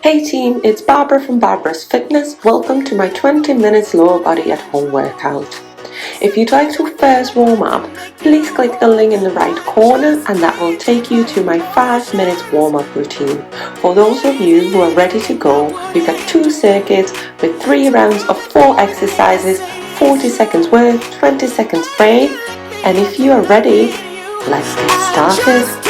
Hey team, it's Barbara from Barbara's Fitness. Welcome to my 20 minutes lower body at home workout. If you'd like to first warm up, please click the link in the right corner and that will take you to my 5 minutes warm up routine. For those of you who are ready to go, we've got 2 circuits with 3 rounds of 4 exercises, 40 seconds work, 20 seconds break. And if you are ready, let's get started.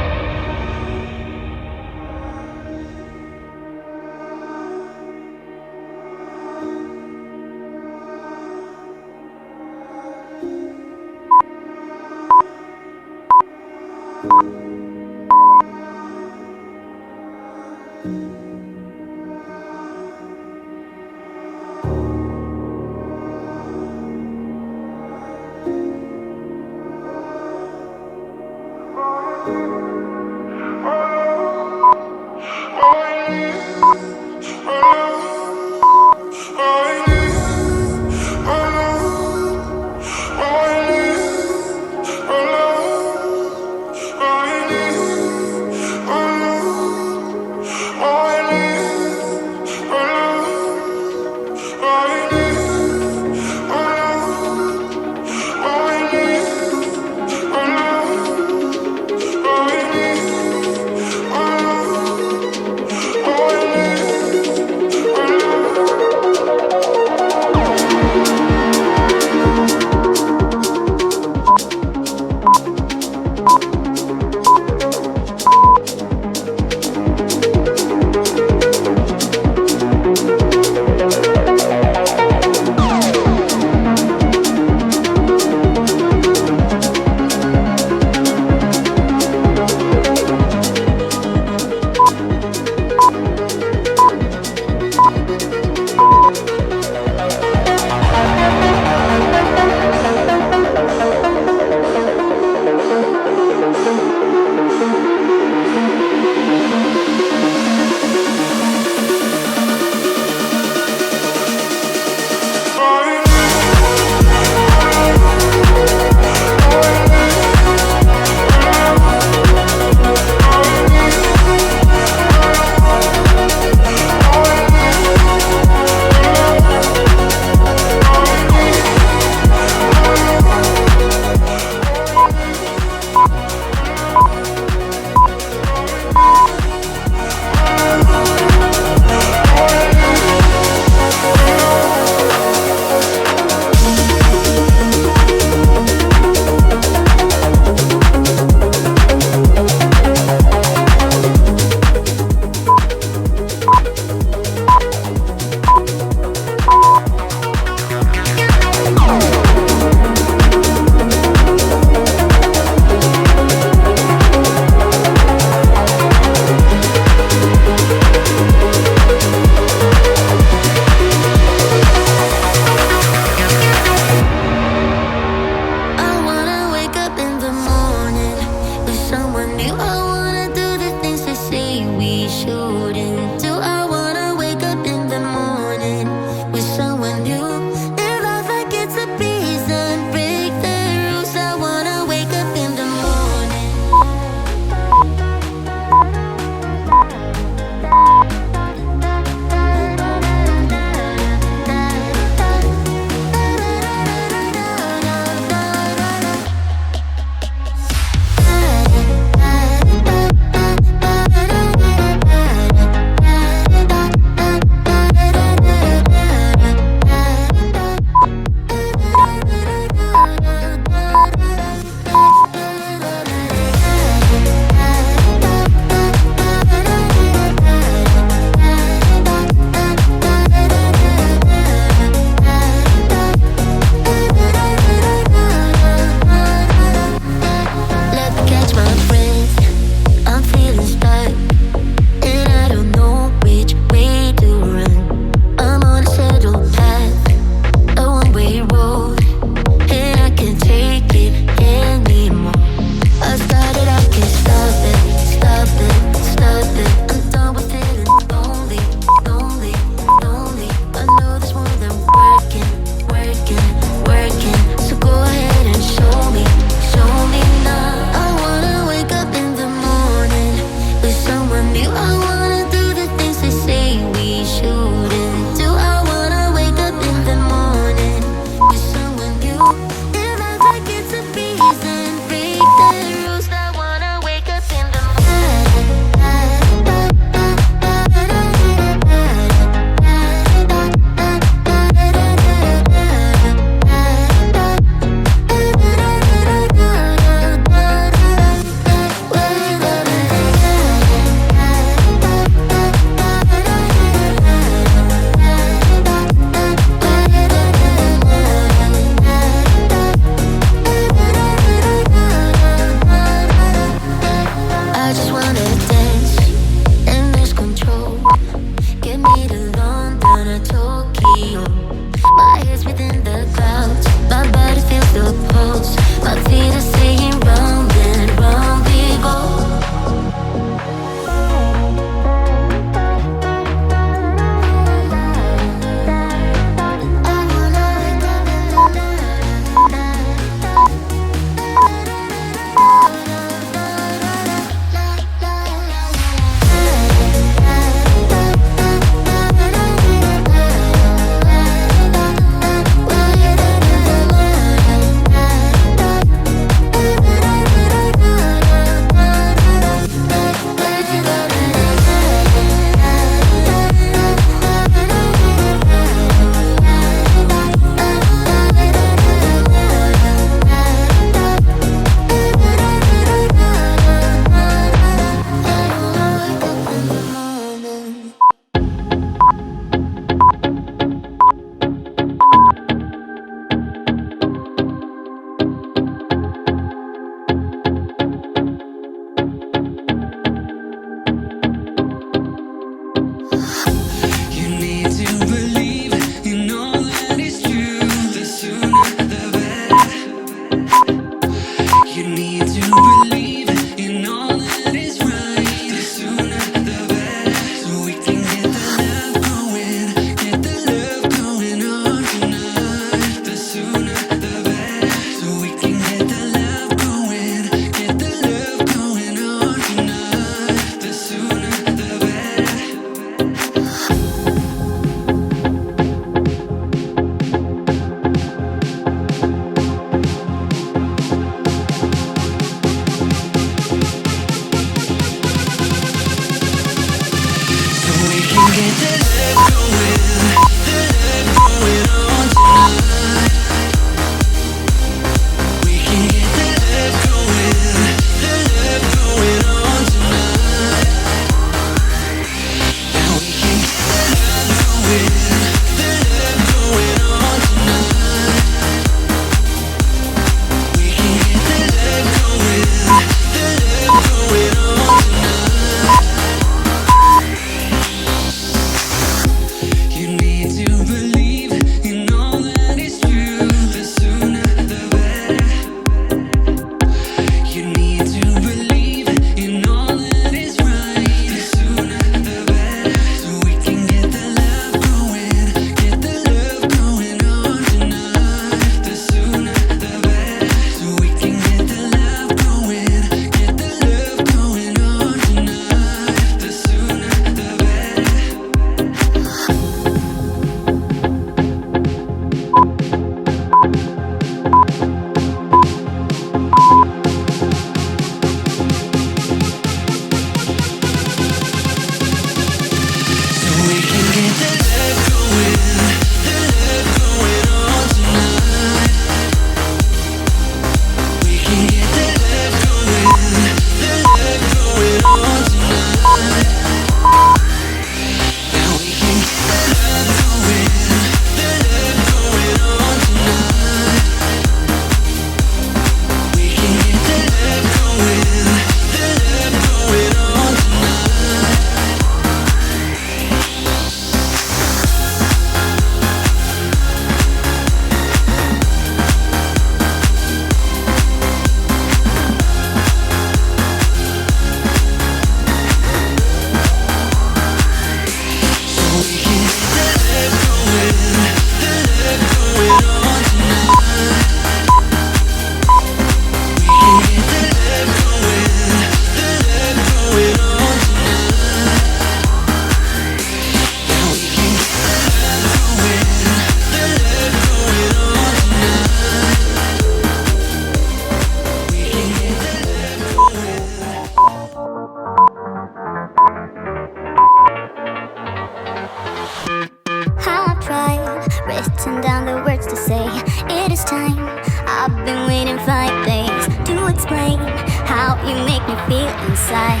written down the words to say. It is time. I've been waiting 5 days to explain how you make me feel inside.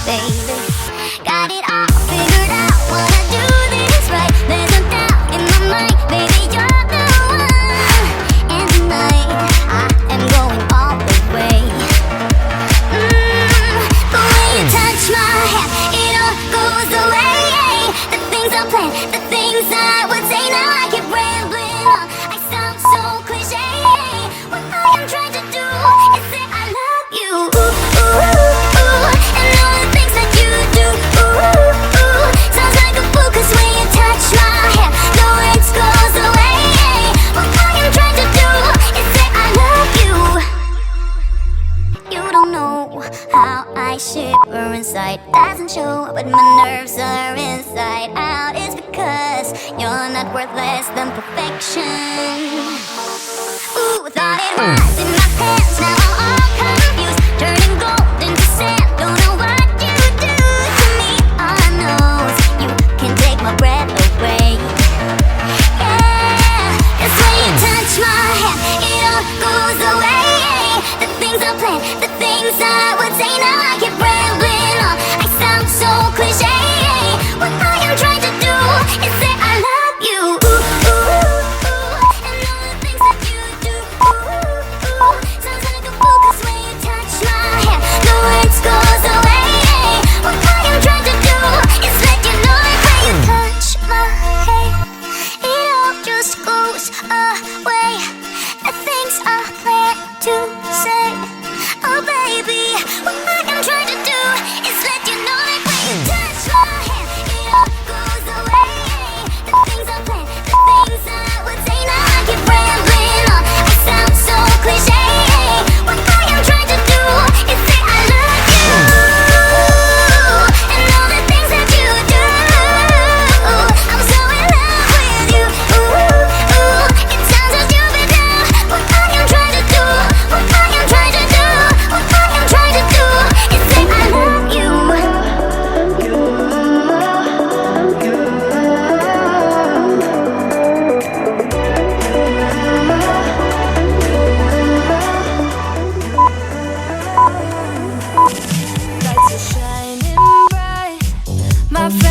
Baby, got it all figured out. Wanna do this right. There's no doubt in my mind. Baby, you're the one. And tonight I am going all the way. The way you touch my hand, it all goes away. The things I plan, the things I would say. Now I keep rambling on. I sound so cliche. What I am trying to do is say I love you. Ooh, ooh, ooh. And all the things that you do. Ooh, ooh. Sounds like a fool, 'cause when you touch my hand, the words goes away. What I am trying to do is say I love you. You don't know how I shiver inside. Doesn't show, but my nerves are inside out. It's because you're not worth less than perfection. Ooh, thought it was in my hands. Now I'm all confused, turning gold into sand. Don't know what you do to me. All I know is you can take my breath away. Yeah, 'cause when you touch my hand, it all goes away. The things I plan, the things I would say. Now I keep rambling on. I sound so cliche. What I am trying to do is say I love you. Ooh, ooh, ooh. And all the things that you do. Ooh, ooh. Sounds like a fool, 'cause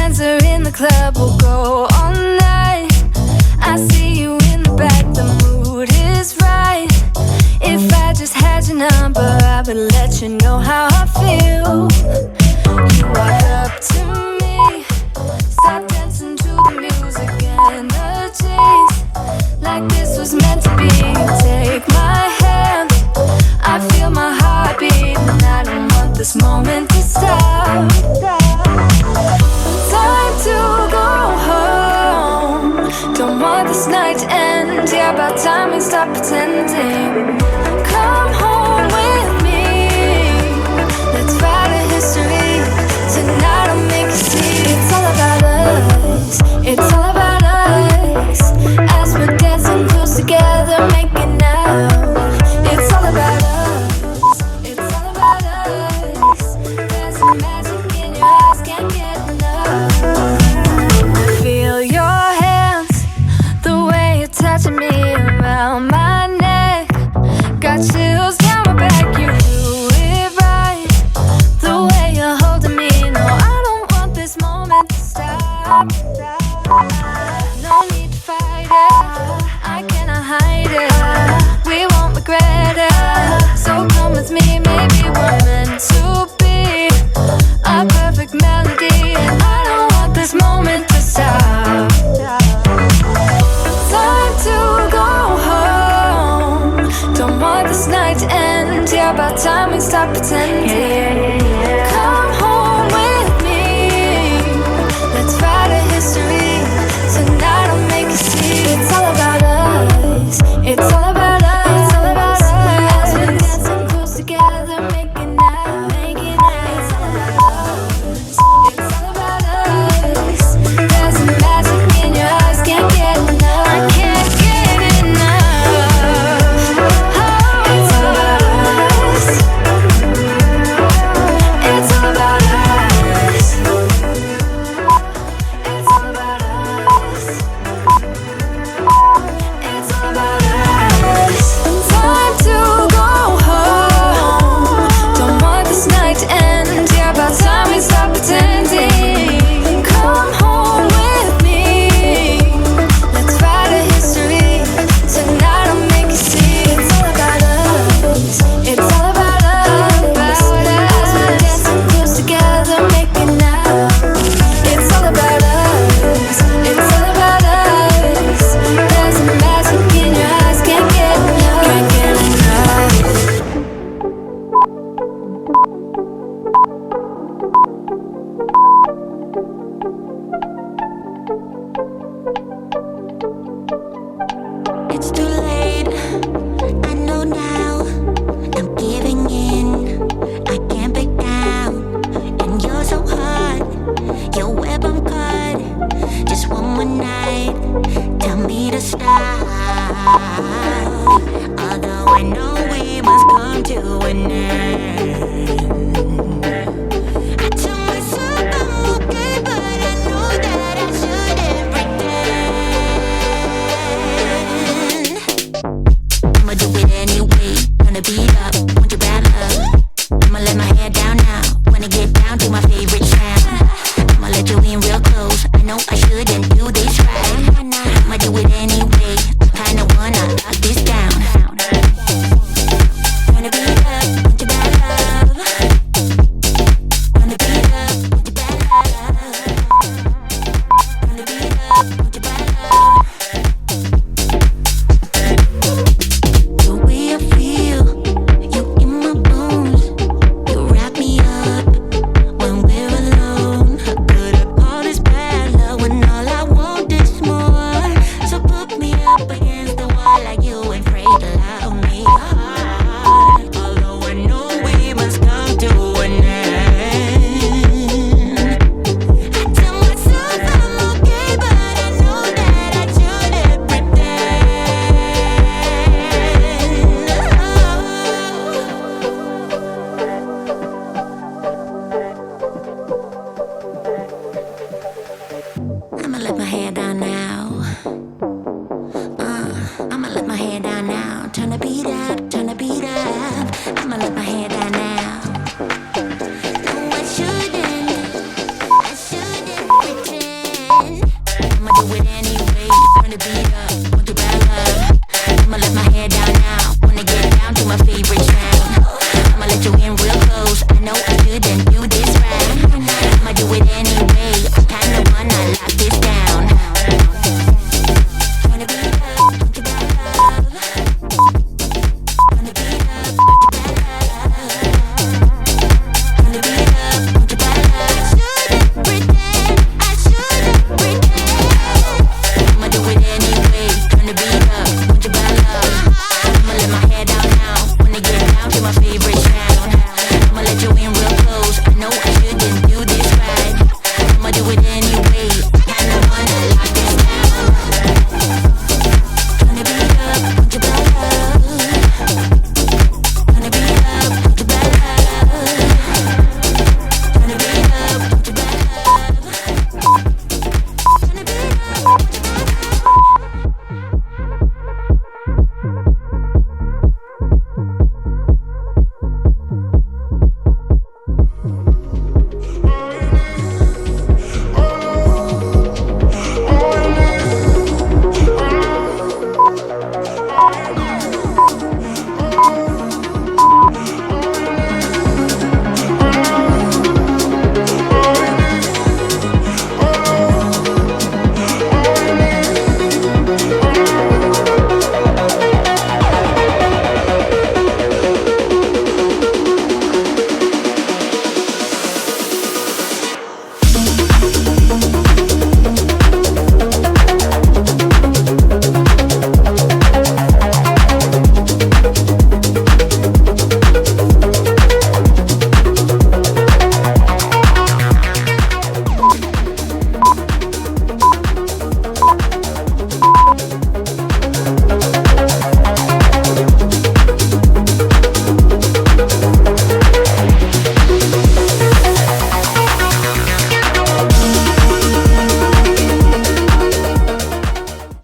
friends are in the club, we'll go all night. I see you in the back, the mood is right. If I just had your number, I would let you know how I feel. You walk up to me, start dancing to the music and the chase. Like this was meant to be. Take my hand, I feel my heart beat, and I don't want this moment to stop. Time to go home, don't want this night to end. Yeah, about time we stop pretending. Come home with me, let's write a history. Tonight I'll make you see. It's all about us, it's all about us. As we're dancing close together, making out. It's all about us, it's all about us. There's some magic in your eyes, can't get enough. Feel your hands, the way you're touching me around my neck. Got chills down my back, you do it right. The way you're holding me, no, I don't want this moment to stop. No need to fight it, I cannot hide it. We won't regret it, so come with me. Maybe we're meant to be a perfect melody, and I don't want this moment to stop. Time to go home, don't want this night to end. Yeah, about time we stop pretending. Come home with me, let's write a history. Tonight I'll make you see. It's all about us, it's all about us, it's all about us. As we're dancing close together, making out, making out. It's all about us, it's all about us. There's some magic in your eyes, can't get enough. I can't get enough. Oh, it's all about us, it's all about us. It's all about us, it's all about us. Time to go home, don't want this night to end. Yeah, about time we stop pretending. Come home with me, let's write a history. Tonight I'll make you see. It's all about us, it's all about us. As we're dancing close together, making out. It's all about us, it's all about us. There's a magic in your eyes, can't get enough, can't get enough. It's too late, I know now. I'm giving in, I can't back down. And you're so hot, your web I'm caught. Just one more night, tell me to stop. Although I know we must come to an end. I tell myself I'm okay, but I know that I shouldn't pretend. I'ma do it anyway, turn the beat up, want your bad love. I'ma let my hair down now, wanna get down to my favorite sound. I'ma let you in real close, I know I shouldn't do this right. I'ma do it anyway, I kinda wanna lock this down. Turn the beat up, want your bad love. Turn the beat up, want your bad love. Turn the beat up, want your bad love. The way I feel, you in my bones, you wrap me up when we're alone. How could I call this bad love when all I want is more? So put me up against the wall like you ain't afraid to love me hard. Although I know we must come to an end. I tell myself I'm okay, but I know that I shouldn't pretend. I'ma let my hair down now. I'ma let my hair down now. Turn the beat up, turn the beat up. I'ma let my hair down now. No, I shouldn't pretend. the beat up.